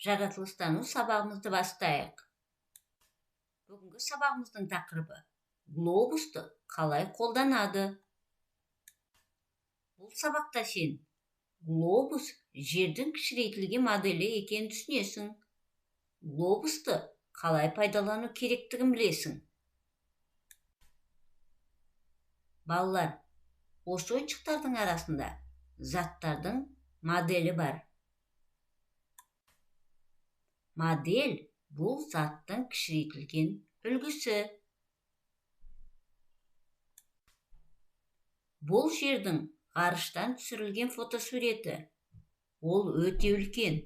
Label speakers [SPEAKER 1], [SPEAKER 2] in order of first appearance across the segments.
[SPEAKER 1] Жаратылыстану сабағымызды бастайық. Бүгінгі сабағымыздың тақырыбы глобусты қалай қолданады? Бұл сабақта сен глобус жердің кішірейтілген моделі екенін түсінесің. Глобусты қалай пайдалану керектігін білесің. Балалар, осы ойыншықтардың арасында заттардың моделі бар. Модель бұл заттың кішірейтілген үлгісі. Бұл жердің ғарыштан түсірілген фотосуреті. Ол өте үлкен.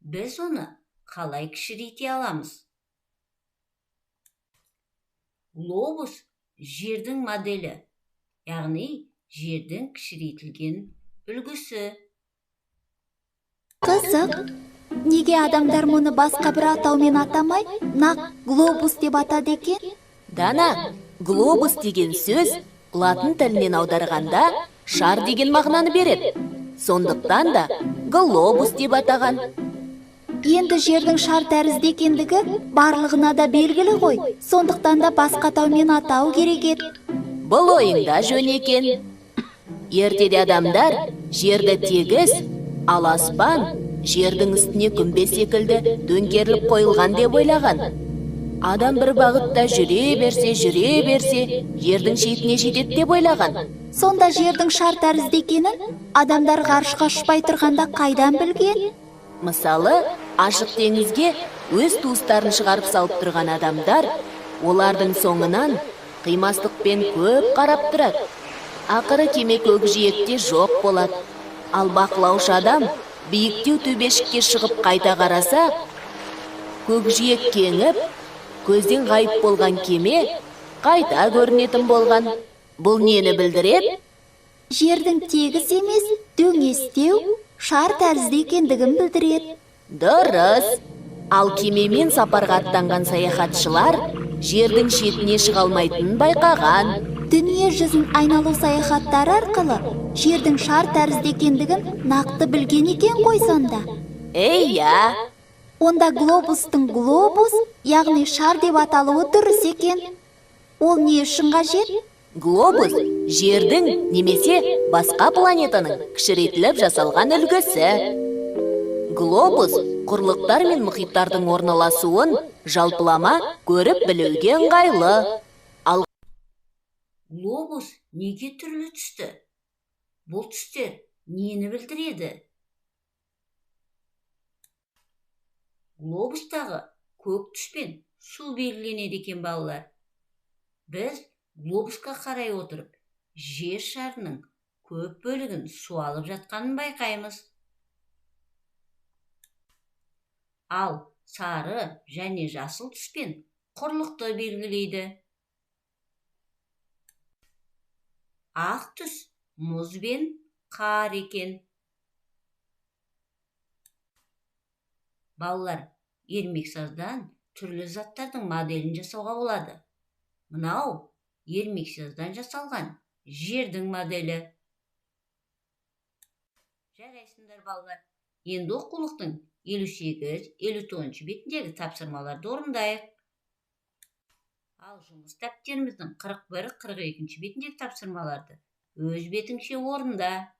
[SPEAKER 1] Біз оны қалай кішірейте аламыз? Глобус жердің моделі, яғни жердің кішірейтілген үлгісі.
[SPEAKER 2] Қызық, неге адамдар мұны басқа бір атаумен атамай, нақ глобус деп атады екен?
[SPEAKER 3] Дана, глобус деген сөз латын тілінен аударғанда шар деген мағынаны береді. Сондықтан да глобус деп атаған.
[SPEAKER 2] Енді жердің шар тәрізді екендігі барлығына да белгілі ғой. Сондықтан да басқа атаумен атау керек еді.
[SPEAKER 3] Бұл ойыңда жөн екен. Ертеде адамдар жерді тегіс, ал аспан жердің үстіне күмбез секілді дөңгеріліп қойылған деп ойлаған. Адам бір бағытта жүре берсе, жердің шетіне жетеді деп ойлаған.
[SPEAKER 2] Сонда жердің шар тәрізді екенін адамдар ғарышқа ұшпай тұрғанда қайдан білген?
[SPEAKER 3] Мысалы, ашық теңізге өз туыстарын шығарып салып тұрған адамдар, олардың соңынан қимастықпен көп қарап тұрады. Ақыры кеме көкжиекте жоқ болады. Ал бақылаушы адам биіктеу төбешікке шығып қайта қараса, көкжиек кеңіп, көзден ғайып болған кеме қайта көрінетін болған. Бұл нені білдіреді?
[SPEAKER 2] Жердің тегіс емес, дөңестеу, шар тәрізді екендігін білдіреді.
[SPEAKER 3] Дұрыс. Ал кемемен сапарға аттанған саяхатшылар жердің шетіне шыға алмайтынын байқаған.
[SPEAKER 2] Дүние жүзін айналу саяхаттары арқылы жердің шар тәрізді екендігін нақты білген екен ғой сонда.
[SPEAKER 3] Иә.
[SPEAKER 2] Онда глобустың глобус, яғни шар деп аталуы дұрыс екен. Ол не үшін қажет?
[SPEAKER 3] Глобус жердің немесе басқа планетаның кішірейтіліп жасалған үлгісі. Глобус құрлықтар мен мұхиттардың орналасуын жалпылама көріп білуге ыңғайлы. Ал
[SPEAKER 1] Глобус неге түрлі түсті? Бұл түстер нені білдіреді? Глобустағы көк түспен су белгіленеді екен балалар. Біз глобусқа қарай отырып, жер шарының көп бөлігін су алып жатқанын байқаймыз. Ал сары және жасыл түспен құрлықты белгілейді. Ақ түс мұз бен қар екен. Балалар, ермексаздан түрлі заттардың моделін жасауға болады. Мынау ермексаздан жасалған жердің моделі. Жарайсыңдар балалар. Енді оқулықтың 58-59 бетіндегі тапсырмаларды орындайық. Ал жұмыс дәптеріміздің 41-42 бетіндегі тапсырмаларды өз бетіңше орында.